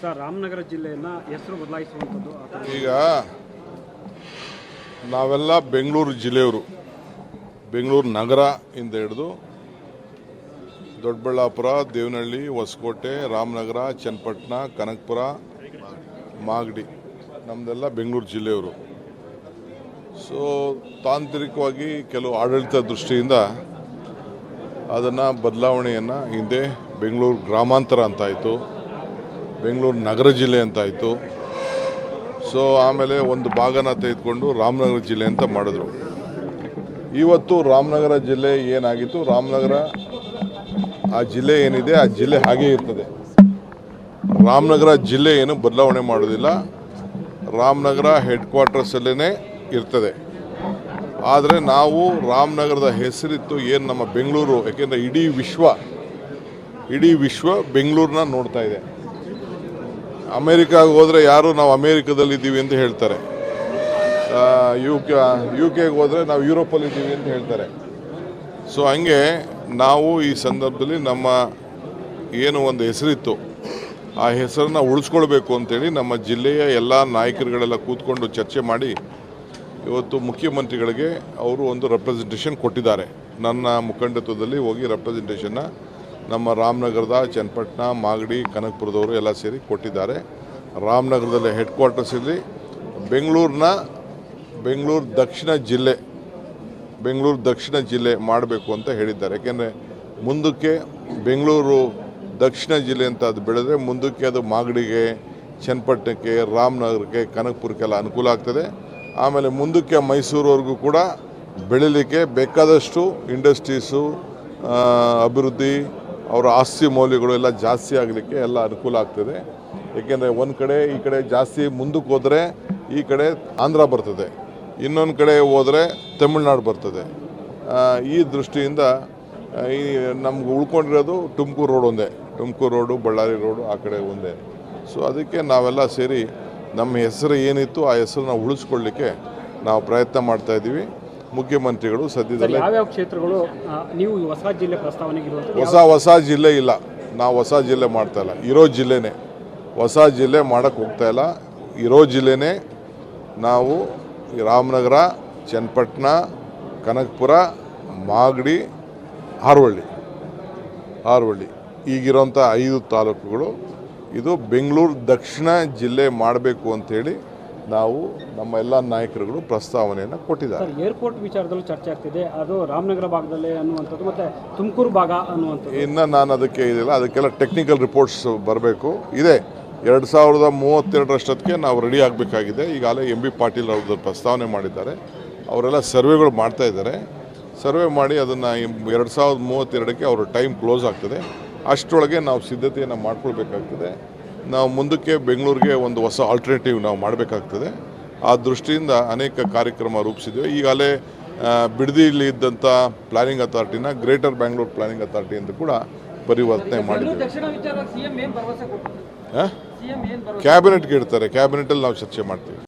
Sir, Ramanagara ಜಿಲ್ಲೆಯನ್ನು ಹೆಸರು ಬದಲಾಯಿಸುವಂಥದ್ದು ಈಗ ನಾವೆಲ್ಲ ಬೆಂಗಳೂರು ಜಿಲ್ಲೆಯವರು, ಬೆಂಗಳೂರು ನಗರ ಇಂದ ಹಿಡಿದು ದೊಡ್ಡಬಳ್ಳಾಪುರ, ದೇವನಹಳ್ಳಿ, ಹೊಸಕೋಟೆ, ರಾಮನಗರ, ಚನ್ನಪಟ್ಟಣ, ಕನಕಪುರ, ಮಾಗಡಿ ನಮ್ಮದೆಲ್ಲ ಬೆಂಗಳೂರು ಜಿಲ್ಲೆಯವರು. ಸೊ ತಾಂತ್ರಿಕವಾಗಿ ಕೆಲವು ಆಡಳಿತ ದೃಷ್ಟಿಯಿಂದ ಅದನ್ನು ಬದಲಾವಣೆಯನ್ನು ಹಿಂದೆ ಬೆಂಗಳೂರು ಗ್ರಾಮಾಂತರ ಅಂತಾಯಿತು, ಬೆಂಗಳೂರು ನಗರ ಜಿಲ್ಲೆ ಅಂತಾಯಿತು. ಸೊ ಆಮೇಲೆ ಒಂದು ಭಾಗನ ತೆಗೆದುಕೊಂಡು ರಾಮನಗರ ಜಿಲ್ಲೆ ಅಂತ ಮಾಡಿದ್ರು. ಇವತ್ತು ರಾಮನಗರ ಜಿಲ್ಲೆ ಏನಾಗಿತ್ತು, ರಾಮನಗರ ಆ ಜಿಲ್ಲೆ ಏನಿದೆ ಆ ಜಿಲ್ಲೆ ಹಾಗೇ ಇರ್ತದೆ. ರಾಮನಗರ ಜಿಲ್ಲೆ ಏನು ಬದಲಾವಣೆ ಮಾಡೋದಿಲ್ಲ, ರಾಮನಗರ ಹೆಡ್ ಕ್ವಾರ್ಟರ್ಸಲ್ಲೇ ಇರ್ತದೆ. ಆದರೆ ನಾವು ರಾಮನಗರದ ಹೆಸರಿತ್ತು ಏನು ನಮ್ಮ ಬೆಂಗಳೂರು, ಯಾಕೆಂದರೆ ಇಡೀ ವಿಶ್ವ ಬೆಂಗಳೂರನ್ನ ನೋಡ್ತಾ ಇದೆ. ಅಮೇರಿಕಾಗೆ ಹೋದರೆ ಯಾರು ನಾವು ಅಮೇರಿಕಾದಲ್ಲಿದ್ದೀವಿ ಅಂತ ಹೇಳ್ತಾರೆ, ಯು ಕೆಗೆ ಹೋದರೆ ನಾವು ಯುರೋಪಲ್ಲಿದ್ದೀವಿ ಅಂತ ಹೇಳ್ತಾರೆ. ಸೊ ಹಂಗೆ ನಾವು ಈ ಸಂದರ್ಭದಲ್ಲಿ ನಮ್ಮ ಏನು ಒಂದು ಹೆಸರಿತ್ತು ಆ ಹೆಸರನ್ನು ಉಳಿಸ್ಕೊಳ್ಬೇಕು ಅಂತೇಳಿ ನಮ್ಮ ಜಿಲ್ಲೆಯ ಎಲ್ಲ ನಾಯಕರುಗಳೆಲ್ಲ ಕೂತ್ಕೊಂಡು ಚರ್ಚೆ ಮಾಡಿ ಇವತ್ತು ಮುಖ್ಯಮಂತ್ರಿಗಳಿಗೆ ಅವರು ಒಂದು ರೆಪ್ರೆಸೆಂಟೇಷನ್ ಕೊಟ್ಟಿದ್ದಾರೆ. ನನ್ನ ಮುಖಂಡತ್ವದಲ್ಲಿ ಹೋಗಿ ರೆಪ್ರೆಸೆಂಟೇಷನ್ನ ನಮ್ಮ ರಾಮನಗರದ, ಚನ್ನಪಟ್ಟಣ, ಮಾಗಡಿ, ಕನಕಪುರದವರು ಎಲ್ಲ ಸೇರಿ ಕೊಟ್ಟಿದ್ದಾರೆ. ರಾಮನಗರದಲ್ಲಿ ಹೆಡ್ ಕ್ವಾರ್ಟರ್ಸಲ್ಲಿ ಬೆಂಗಳೂರು ದಕ್ಷಿಣ ಜಿಲ್ಲೆ ಮಾಡಬೇಕು ಅಂತ ಹೇಳಿದ್ದಾರೆ. ಯಾಕೆಂದರೆ ಮುಂದಕ್ಕೆ ಬೆಂಗಳೂರು ದಕ್ಷಿಣ ಜಿಲ್ಲೆ ಅಂತ ಅದು ಬೆಳೆದ್ರೆ ಮುಂದಕ್ಕೆ ಅದು ಮಾಗಡಿಗೆ, ಚನ್ನಪಟ್ಟಣಕ್ಕೆ, ರಾಮನಗರಕ್ಕೆ, ಕನಕಪುರಕ್ಕೆಲ್ಲ ಅನುಕೂಲ ಆಗ್ತದೆ. ಆಮೇಲೆ ಮುಂದಕ್ಕೆ ಮೈಸೂರವರೆಗೂ ಕೂಡ ಬೆಳೀಲಿಕ್ಕೆ ಬೇಕಾದಷ್ಟು ಇಂಡಸ್ಟ್ರೀಸು, ಅಭಿವೃದ್ಧಿ, ಅವರ ಆಸ್ತಿ ಮೌಲ್ಯಗಳು ಎಲ್ಲ ಜಾಸ್ತಿ ಆಗಲಿಕ್ಕೆ ಎಲ್ಲ ಅನುಕೂಲ ಆಗ್ತದೆ. ಏಕೆಂದರೆ ಒಂದು ಕಡೆ ಈ ಕಡೆ ಜಾಸ್ತಿ ಮುಂದಕ್ಕೆ ಹೋದರೆ ಈ ಕಡೆ ಆಂಧ್ರ ಬರ್ತದೆ, ಇನ್ನೊಂದು ಕಡೆ ಹೋದರೆ ತಮಿಳ್ನಾಡು ಬರ್ತದೆ. ಈ ದೃಷ್ಟಿಯಿಂದ ಈ ನಮ್ಗೆ ಉಳ್ಕೊಂಡಿರೋದು ತುಮಕೂರು ರೋಡ್ ಒಂದೇ, ತುಮಕೂರು ರೋಡು, ಬಳ್ಳಾರಿ ರೋಡು ಆ ಕಡೆ ಒಂದೇ. ಸೊ ಅದಕ್ಕೆ ನಾವೆಲ್ಲ ಸೇರಿ ನಮ್ಮ ಹೆಸರು ಏನಿತ್ತು ಆ ಹೆಸರನ್ನ ಉಳಿಸ್ಕೊಳ್ಳಿಕ್ಕೆ ನಾವು ಪ್ರಯತ್ನ ಮಾಡ್ತಾಯಿದ್ದೀವಿ. ಮುಖ್ಯಮಂತ್ರಿಗಳು ಸದ್ಯದಲ್ಲೇ ಯಾವ್ಯಾವ ಕ್ಷೇತ್ರಗಳು ನೀವು ಹೊಸ ಜಿಲ್ಲೆ ಪ್ರಸ್ತಾವನೆಗೆ ಹೊಸ ಜಿಲ್ಲೆ ಇಲ್ಲ, ನಾವು ಹೊಸ ಜಿಲ್ಲೆ ಮಾಡ್ತಾಯಿಲ್ಲ, ಇರೋ ಜಿಲ್ಲೆನೇ. ಹೊಸ ಜಿಲ್ಲೆ ಮಾಡೋಕ್ಕೆ ಹೋಗ್ತಾಯಿಲ್ಲ, ಇರೋ ಜಿಲ್ಲೆನೇ ನಾವು ರಾಮನಗರ, ಚನ್ನಪಟ್ಟಣ, ಕನಕಪುರ, ಮಾಗಡಿ, ಹಾರೋಹಳ್ಳಿ ಈಗಿರೋಂಥ 5 ತಾಲೂಕುಗಳು ಇದು ಬೆಂಗಳೂರು ದಕ್ಷಿಣ ಜಿಲ್ಲೆ ಮಾಡಬೇಕು ಅಂಥೇಳಿ ನಾವು ನಮ್ಮ ಎಲ್ಲ ನಾಯಕರುಗಳು ಪ್ರಸ್ತಾವನೆಯನ್ನು ಕೊಟ್ಟಿದ್ದಾರೆ. ಏರ್ಪೋರ್ಟ್ ವಿಚಾರದಲ್ಲೂ ಚರ್ಚೆ ಆಗ್ತಿದೆ, ಅದು ರಾಮನಗರ ಭಾಗದಲ್ಲೇ ಅನ್ನುವಂಥದ್ದು ಮತ್ತು ತುಮಕೂರು ಭಾಗ ಅನ್ನುವಂಥದ್ದು. ಇನ್ನು ನಾನು ಅದಕ್ಕೆ ಇದಿಲ್ಲ, ಅದಕ್ಕೆಲ್ಲ ಟೆಕ್ನಿಕಲ್ ರಿಪೋರ್ಟ್ಸ್ ಬರಬೇಕು ಇದೆ. 2032 ನಾವು ರೆಡಿ ಆಗಬೇಕಾಗಿದೆ. ಈಗಾಗಲೇ MB ಪಾಟೀಲ್ ಅವ್ರದ್ದು ಪ್ರಸ್ತಾವನೆ ಮಾಡಿದ್ದಾರೆ, ಅವರೆಲ್ಲ ಸರ್ವೆಗಳು ಮಾಡ್ತಾ ಇದ್ದಾರೆ. ಸರ್ವೆ ಮಾಡಿ ಅದನ್ನು 2032 ಅವರು ಟೈಮ್ ಕ್ಲೋಸ್ ಆಗ್ತದೆ. ಅಷ್ಟರೊಳಗೆ ನಾವು ಸಿದ್ಧತೆಯನ್ನು ಮಾಡ್ಕೊಳ್ಬೇಕಾಗ್ತದೆ. ನಾವು ಮುಂದಕ್ಕೆ ಬೆಂಗಳೂರಿಗೆ ಒಂದು ಹೊಸ ಆಲ್ಟರ್ನೇಟಿವ್ ನಾವು ಮಾಡಬೇಕಾಗ್ತದೆ. ಆ ದೃಷ್ಟಿಯಿಂದ ಅನೇಕ ಕಾರ್ಯಕ್ರಮ ರೂಪಿಸಿದ್ದೇವೆ. ಈಗಾಗಲೇ ಬಿಡದಿಯಲ್ಲಿ ಇದ್ದಂಥ ಪ್ಲಾನಿಂಗ್ ಅಥಾರಿಟಿನ ಗ್ರೇಟರ್ ಬ್ಯಾಂಗ್ಳೂರ್ ಪ್ಲಾನಿಂಗ್ ಅಥಾರಿಟಿ ಅಂತ ಕೂಡ ಪರಿವರ್ತನೆ ಮಾಡಿದ್ದೇವೆ. ಕ್ಯಾಬಿನೆಟ್ಗೆ ಇಡ್ತಾರೆ, ಕ್ಯಾಬಿನೆಟಲ್ಲಿ ನಾವು ಚರ್ಚೆ ಮಾಡ್ತೀವಿ.